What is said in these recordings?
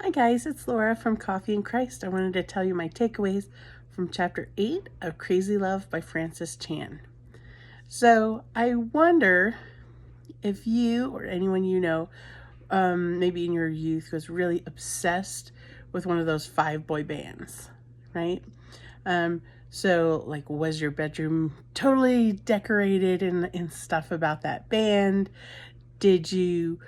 Hi guys, it's Laura from Coffee and Christ. I wanted to tell you my takeaways from chapter 8 of Crazy Love by Francis Chan. So I wonder if you or anyone you know, maybe in your youth, was really obsessed with one of those 5 boy bands, right? So like, was your bedroom totally decorated and stuff about that band? Did you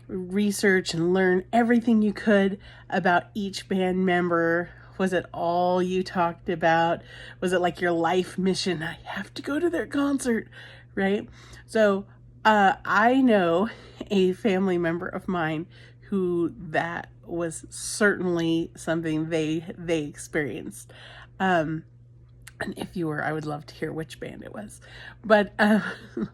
research and learn everything you could about each band member? Was it all you talked about? Was it like your life mission? I have to go to their concert, right? So I know a family member of mine who that was certainly something they experienced. And if you were, I would love to hear which band it was. But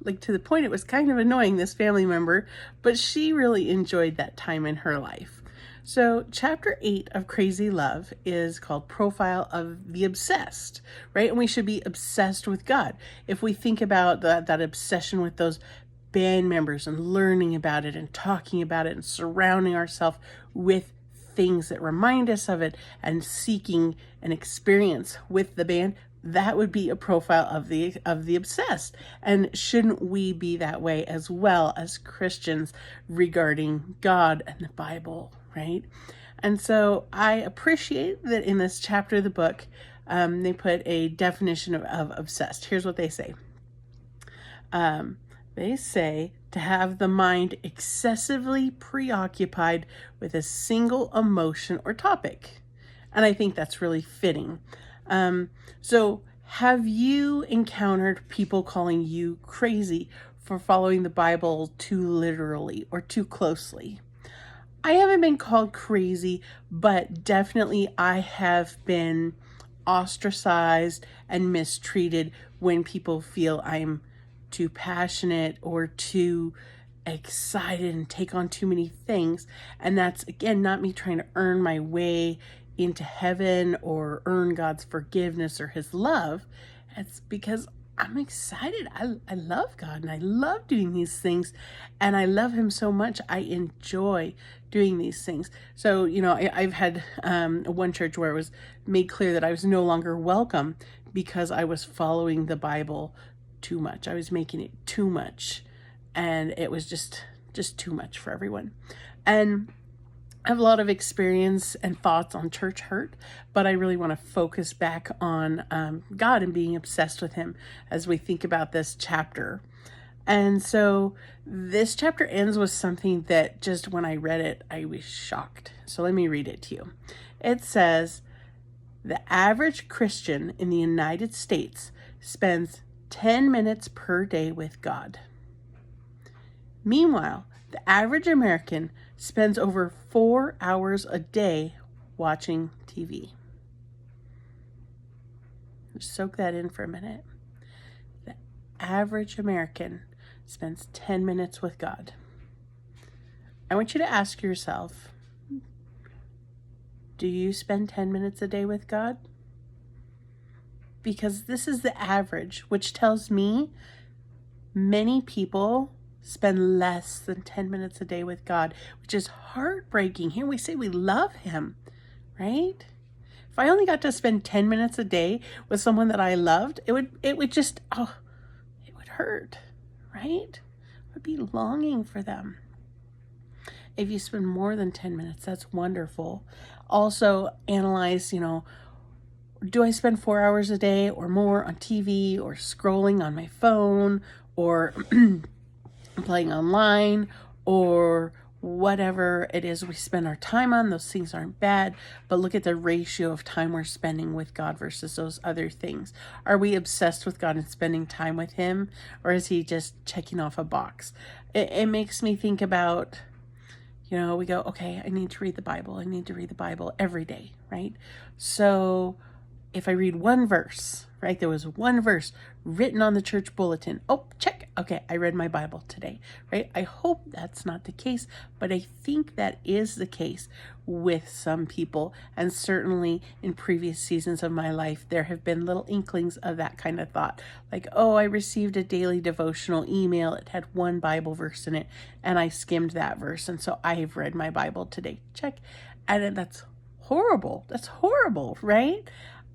like, to the point, it was kind of annoying, this family member, but she really enjoyed that time in her life. So chapter 8 of Crazy Love is called Profile of the Obsessed, right? And we should be obsessed with God. If we think about that obsession with those band members and learning about it and talking about it and surrounding ourselves with things that remind us of it and seeking an experience with the band, that would be a profile of the obsessed. And shouldn't we be that way as well as Christians regarding God and the Bible, right? And so I appreciate that in this chapter of the book, they put a definition of obsessed. Here's what they say. They say to have the mind excessively preoccupied with a single emotion or topic. And I think that's really fitting. So have you encountered people calling you crazy for following the Bible too literally or too closely? I haven't been called crazy, but definitely I have been ostracized and mistreated when people feel I'm too passionate or too excited and take on too many things. And that's, again, not me trying to earn my way into heaven or earn God's forgiveness or his love. It's because I'm excited. I love God and I love doing these things, and I love him so much. I enjoy doing these things. So, I've had one church where it was made clear that I was no longer welcome because I was following the Bible too much. I was making it too much, and it was just too much for everyone. And I have a lot of experience and thoughts on church hurt, but I really want to focus back on God and being obsessed with him as we think about this chapter. And so this chapter ends with something that just, when I read it, I was shocked. So let me read it to you. It says, the average Christian in the United States spends 10 minutes per day with God. Meanwhile, the average American spends over 4 hours a day watching TV. Just soak that in for a minute. The average American spends 10 minutes with God. I want you to ask yourself, do you spend 10 minutes a day with God? Because this is the average, which tells me many people spend less than 10 minutes a day with God, which is heartbreaking. Here we say we love him, right? If I only got to spend 10 minutes a day with someone that I loved, it would hurt, right? I would be longing for them. If you spend more than 10 minutes, that's wonderful. Also analyze, do I spend 4 hours a day or more on TV or scrolling on my phone or playing online or whatever it is we spend our time on? Those things aren't bad, but look at the ratio of time we're spending with God versus those other things. Are we obsessed with God and spending time with him, or is he just checking off a box? It makes me think about, we go, okay, I need to read the Bible. I need to read the Bible every day, right? So if I read one verse, right, there was one verse written on the church bulletin. Oh, check, okay, I read my Bible today, right? I hope that's not the case, but I think that is the case with some people. And certainly in previous seasons of my life, there have been little inklings of that kind of thought. Like, oh, I received a daily devotional email. It had one Bible verse in it, and I skimmed that verse. And so I've read my Bible today. Check. And that's horrible. That's horrible, right?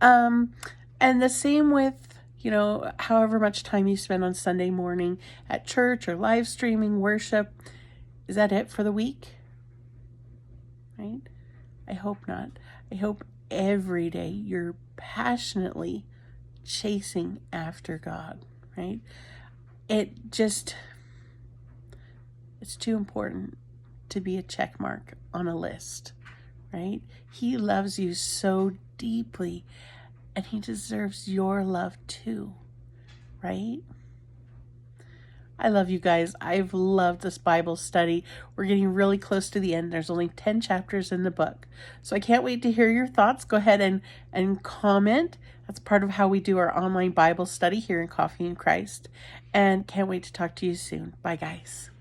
And the same with, however much time you spend on Sunday morning at church or live streaming worship. Is that it for the week? Right? I hope not. I hope every day you're passionately chasing after God, right? It's too important to be a check mark on a list, right? He loves you so deeply, and he deserves your love too, right? I love you guys. I've loved this Bible study. We're getting really close to the end. There's only 10 chapters in the book. So I can't wait to hear your thoughts. Go ahead and comment. That's part of how we do our online Bible study here in Coffee and Christ. And can't wait to talk to you soon. Bye, guys.